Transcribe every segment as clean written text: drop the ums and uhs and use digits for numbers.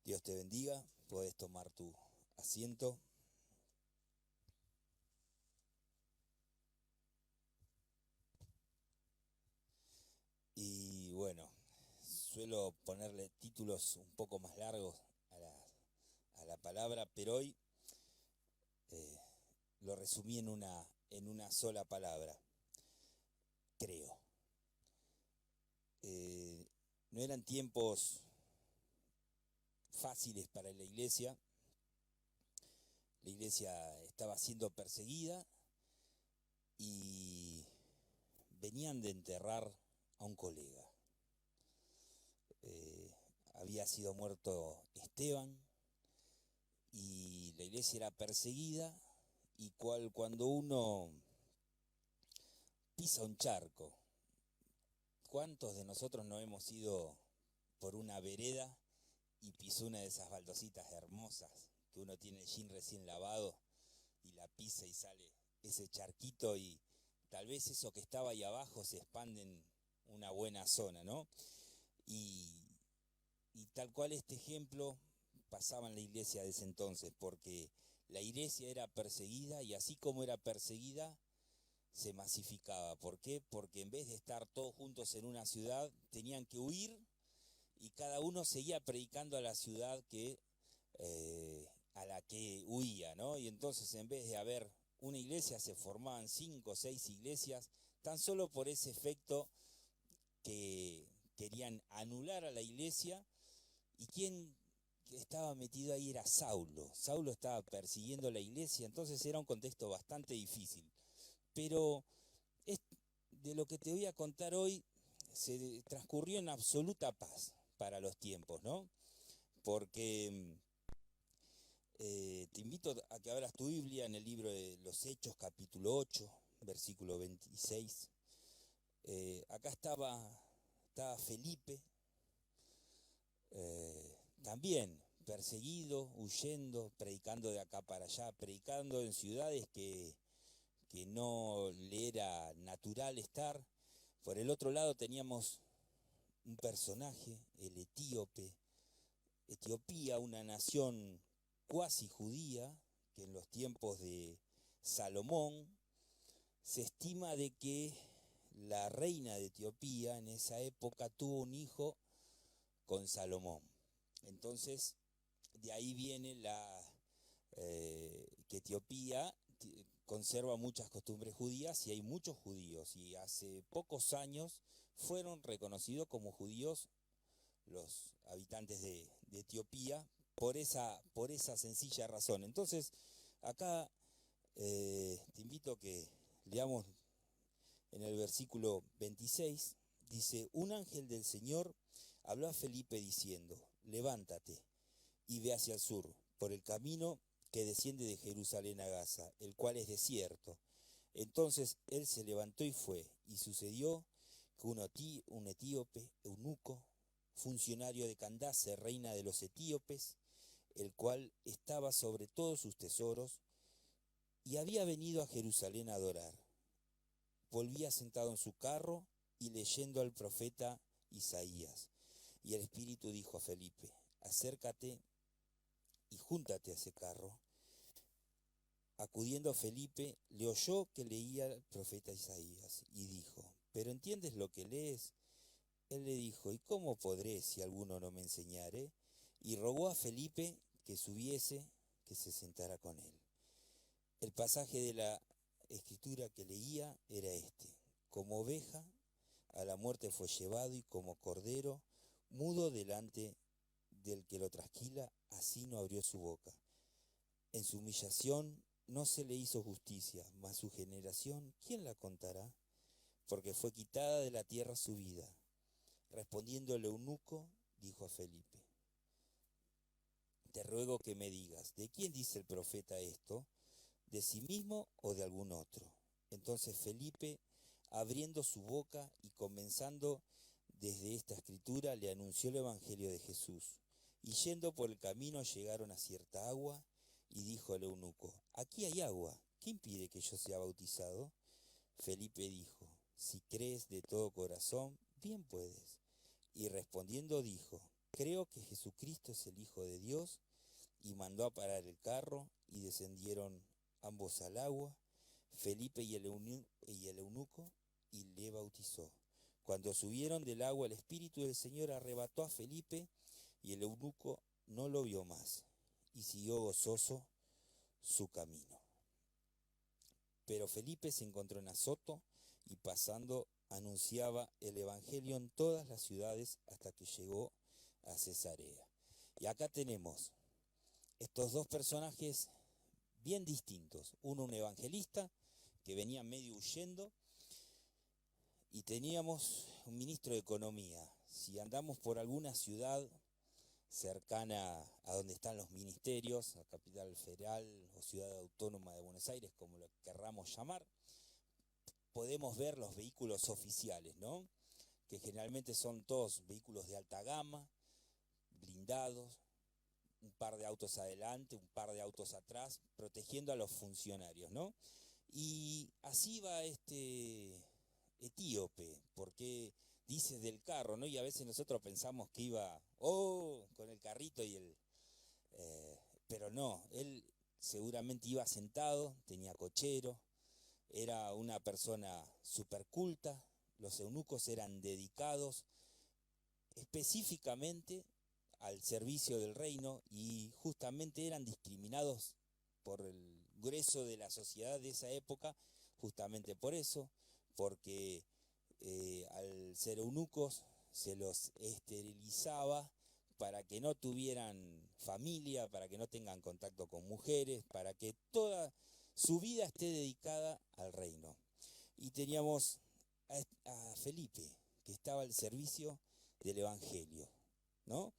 Dios te bendiga, podés tomar tu asiento. Y bueno, suelo ponerle títulos un poco más largos a la palabra, pero hoy eh, lo resumí en una sola palabra, creo. No eran tiempos fáciles para la iglesia estaba siendo perseguida y venían de enterrar a un colega. Eh, Había sido muerto Esteban y la iglesia era perseguida y cuando uno pisa un charco, ¿cuántos de nosotros no hemos ido por una vereda y pisó una de esas baldositas hermosas que uno tiene el jean recién lavado y la pisa y sale ese charquito y tal vez eso que estaba ahí abajo se expande en una buena zona, ¿no? Y, y tal cual este ejemplo pasaba en la iglesia de ese entonces, porque la iglesia era perseguida y así como era perseguida, se masificaba. ¿Por qué? Porque en vez de estar todos juntos en una ciudad, tenían que huir y cada uno seguía predicando a la ciudad a la que huía, ¿no? Y entonces en vez de haber una iglesia, se formaban 5 o 6 iglesias, tan solo por ese efecto que querían anular a la iglesia. ¿Y quién estaba metido ahí? Era Saulo. Saulo estaba persiguiendo la iglesia, entonces era un contexto bastante difícil. Pero es, de lo que te voy a contar hoy se transcurrió en absoluta paz para los tiempos, ¿no? Porque te invito a que abras tu Biblia en el libro de los Hechos, capítulo 8, versículo 26. Acá estaba Felipe, también perseguido, huyendo, predicando de acá para allá, predicando en ciudades que no le era natural estar. Por el otro lado teníamos un personaje, el etíope. Etiopía, una nación cuasi judía, que en los tiempos de Salomón se estima de que la reina de Etiopía en esa época tuvo un hijo con Salomón. Entonces, de ahí viene que Etiopía conserva muchas costumbres judías y hay muchos judíos. Y hace pocos años fueron reconocidos como judíos los habitantes de Etiopía por esa sencilla razón. Entonces, acá te invito a que leamos en el versículo 26, dice: un ángel del Señor habló a Felipe diciendo: levántate y ve hacia el sur, por el camino que desciende de Jerusalén a Gaza, el cual es desierto. Entonces él se levantó y fue, y sucedió que un etíope, eunuco, funcionario de Candace, reina de los etíopes, el cual estaba sobre todos sus tesoros, y había venido a Jerusalén a adorar, volvía sentado en su carro y leyendo al profeta Isaías. Y el Espíritu dijo a Felipe: acércate y júntate a ese carro. Acudiendo Felipe, le oyó que leía el profeta Isaías y dijo: ¿pero entiendes lo que lees? Él le dijo: ¿y cómo podré si alguno no me enseñare? Y rogó a Felipe que subiese, que se sentara con él. El pasaje de la escritura que leía era este: como oveja a la muerte fue llevado, y como cordero mudo delante del que lo trasquila, así no abrió su boca. En su humillación no se le hizo justicia, mas su generación, ¿quién la contará? Porque fue quitada de la tierra su vida. Respondiendo el eunuco, dijo a Felipe: te ruego que me digas, ¿de quién dice el profeta esto? ¿De sí mismo o de algún otro? Entonces Felipe, abriendo su boca y comenzando desde esta escritura, le anunció el evangelio de Jesús. Y yendo por el camino llegaron a cierta agua, y dijo al eunuco: aquí hay agua, ¿qué impide que yo sea bautizado? Felipe dijo: si crees de todo corazón, bien puedes. Y respondiendo dijo: creo que Jesucristo es el Hijo de Dios, y mandó a parar el carro, y descendieron ambos al agua, Felipe y el eunuco, y le bautizó. Cuando subieron del agua, el Espíritu del Señor arrebató a Felipe, y el eunuco no lo vio más, y siguió gozoso su camino. Pero Felipe se encontró en Azoto, y pasando anunciaba el evangelio en todas las ciudades hasta que llegó a Cesarea. Y acá tenemos estos dos personajes bien distintos. Uno, un evangelista que venía medio huyendo, y teníamos un ministro de Economía. Si andamos por alguna ciudad cercana a donde están los ministerios, la Capital Federal o Ciudad Autónoma de Buenos Aires, como lo querramos llamar, podemos ver los vehículos oficiales, ¿no? Que generalmente son todos vehículos de alta gama, blindados, un par de autos adelante, un par de autos atrás, protegiendo a los funcionarios, ¿no? Y así va este etíope, porque dice del carro, ¿no? Y a veces nosotros pensamos que iba, con el carrito pero no, él seguramente iba sentado, tenía cochero, era una persona súper culta, los eunucos eran dedicados específicamente al servicio del reino, y justamente eran discriminados por el grueso de la sociedad de esa época, justamente por eso, porque al ser eunucos se los esterilizaba para que no tuvieran familia, para que no tengan contacto con mujeres, para que toda su vida esté dedicada al reino. Y teníamos a Felipe, que estaba al servicio del evangelio, ¿no?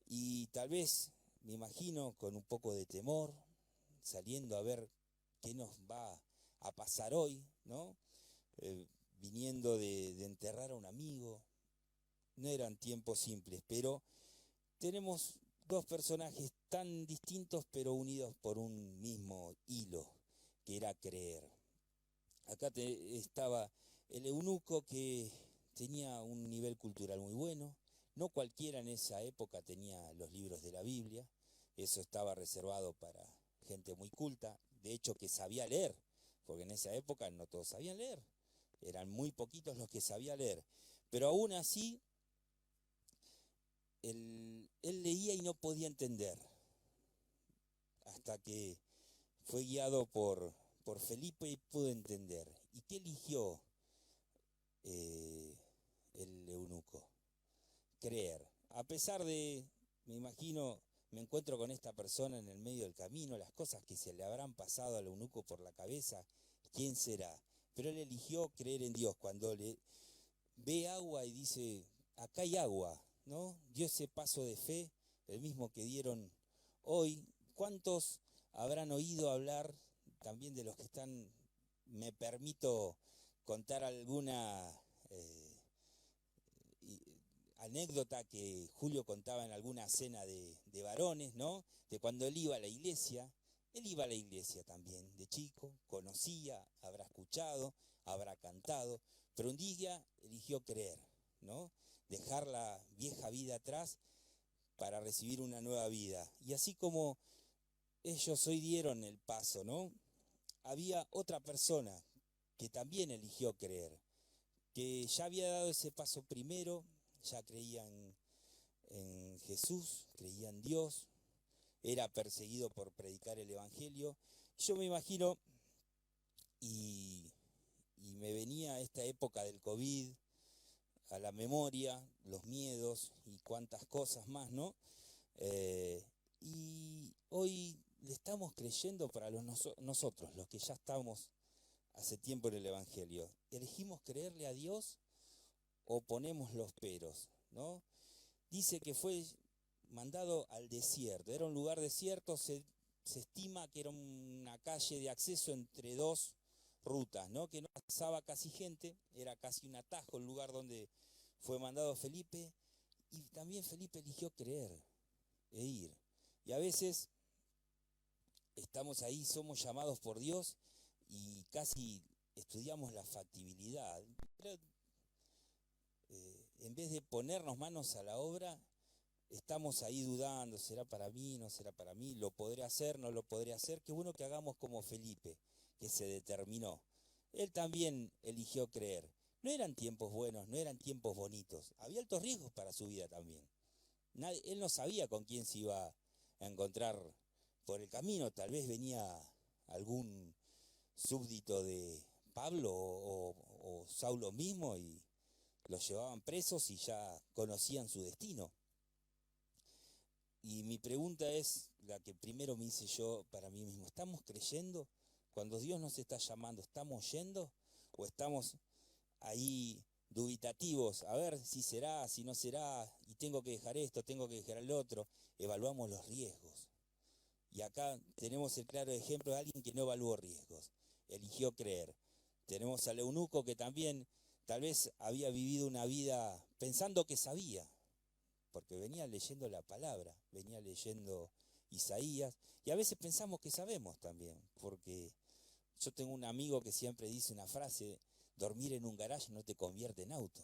Y tal vez, me imagino, con un poco de temor, saliendo a ver qué nos va a pasar hoy, ¿no? Viniendo de enterrar a un amigo. No eran tiempos simples, pero tenemos dos personajes tan distintos pero unidos por un mismo hilo, que era creer. Acá estaba el eunuco, que tenía un nivel cultural muy bueno. No cualquiera en esa época tenía los libros de la Biblia, eso estaba reservado para gente muy culta, de hecho que sabía leer, porque en esa época no todos sabían leer, eran muy poquitos los que sabían leer, pero aún así él leía y no podía entender, hasta que fue guiado por Felipe y pudo entender. ¿Y qué eligió el eunuco? Creer. A pesar de, me imagino, me encuentro con esta persona en el medio del camino, las cosas que se le habrán pasado al eunuco por la cabeza, ¿quién será? Pero él eligió creer en Dios. Cuando le ve agua y dice, acá hay agua, ¿no? Dio ese paso de fe, el mismo que dieron hoy. ¿Cuántos habrán oído hablar, también de los que están, me permito contar alguna anécdota que Julio contaba en alguna cena de varones, ¿no? De cuando él iba a la iglesia también, de chico, conocía, habrá escuchado, habrá cantado, pero un día eligió creer, ¿no? Dejar la vieja vida atrás para recibir una nueva vida. Y así como ellos hoy dieron el paso, ¿no? Había otra persona que también eligió creer, que ya había dado ese paso primero, ya creía en Jesús, creía en Dios, era perseguido por predicar el evangelio. Yo me imagino, y me venía esta época del COVID a la memoria, los miedos y cuantas cosas más, ¿no? Y hoy le estamos creyendo para nosotros, los que ya estamos hace tiempo en el evangelio. ¿Elegimos creerle a Dios o ponemos los peros, ¿no? Dice que fue mandado al desierto, era un lugar desierto, se estima que era una calle de acceso entre dos rutas, ¿no? Que no pasaba casi gente, era casi un atajo el lugar donde fue mandado Felipe, y también Felipe eligió creer e ir. Y a veces estamos ahí, somos llamados por Dios y casi estudiamos la factibilidad, pero en vez de ponernos manos a la obra, estamos ahí dudando, ¿será para mí, no será para mí? ¿Lo podré hacer, no lo podré hacer? Qué bueno que hagamos como Felipe, que se determinó. Él también eligió creer. No eran tiempos buenos, no eran tiempos bonitos. Había altos riesgos para su vida también. Él no sabía con quién se iba a encontrar por el camino. Tal vez venía algún súbdito de Pablo o Saulo mismo y los llevaban presos y ya conocían su destino. Y mi pregunta es la que primero me hice yo para mí mismo. ¿Estamos creyendo? Cuando Dios nos está llamando, ¿estamos yendo? ¿O estamos ahí dubitativos? A ver si será, si no será, y tengo que dejar esto, tengo que dejar el otro. Evaluamos los riesgos. Y acá tenemos el claro ejemplo de alguien que no evaluó riesgos, eligió creer. Tenemos al eunuco que también tal vez había vivido una vida pensando que sabía, porque venía leyendo la palabra, venía leyendo Isaías, y a veces pensamos que sabemos también, porque yo tengo un amigo que siempre dice una frase: dormir en un garaje no te convierte en auto.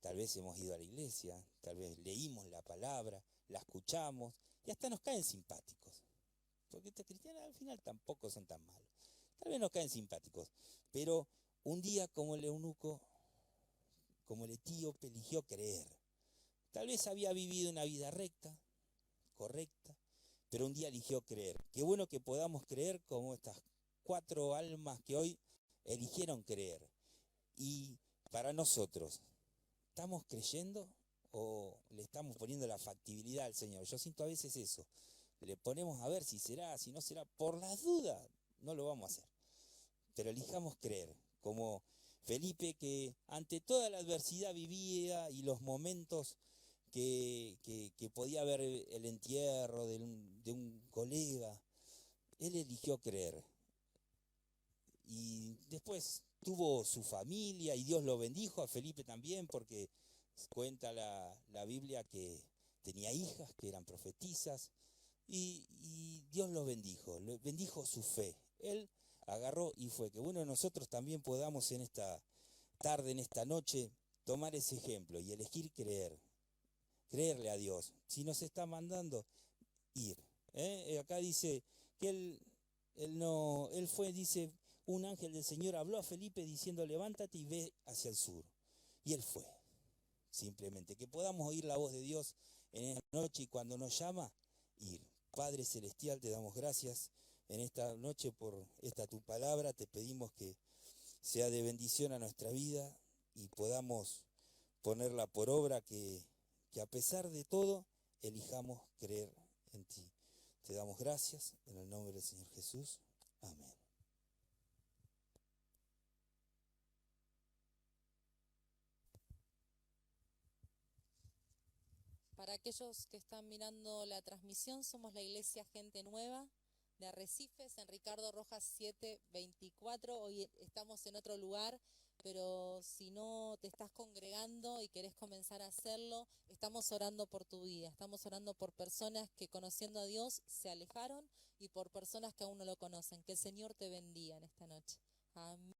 Tal vez hemos ido a la iglesia, tal vez leímos la palabra, la escuchamos, y hasta nos caen simpáticos, porque estos cristianos al final tampoco son tan malos. Tal vez nos caen simpáticos, pero un día como el eunuco, como el etíope, eligió creer. Tal vez había vivido una vida recta, correcta, pero un día eligió creer. Qué bueno que podamos creer como estas 4 almas que hoy eligieron creer. Y para nosotros, ¿estamos creyendo o le estamos poniendo la factibilidad al Señor? Yo siento a veces eso. Le ponemos a ver si será, si no será. Por las dudas, no lo vamos a hacer. Pero elijamos creer, como Felipe, que ante toda la adversidad vivía y los momentos que podía haber el entierro de un colega, él eligió creer. Y después tuvo su familia y Dios lo bendijo, a Felipe también, porque cuenta la Biblia que tenía hijas que eran profetisas y Dios lo bendijo su fe. Él agarró y fue. Que bueno, nosotros también podamos en esta tarde, en esta noche, tomar ese ejemplo y elegir creer. Creerle a Dios. Si nos está mandando, ir. Acá dice que él fue, dice, un ángel del Señor habló a Felipe diciendo: levántate y ve hacia el sur. Y él fue, simplemente. Que podamos oír la voz de Dios en esta noche y cuando nos llama, ir. Padre Celestial, te damos gracias en esta noche por esta tu palabra. Te pedimos que sea de bendición a nuestra vida y podamos ponerla por obra, que a pesar de todo elijamos creer en ti. Te damos gracias en el nombre del Señor Jesús. Amén. Para aquellos que están mirando la transmisión, somos la Iglesia Gente Nueva de Arrecifes, en Ricardo Rojas 724. Hoy estamos en otro lugar, pero si no te estás congregando y querés comenzar a hacerlo, estamos orando por tu vida. Estamos orando por personas que, conociendo a Dios, se alejaron, y por personas que aún no lo conocen. Que el Señor te bendiga en esta noche. Amén.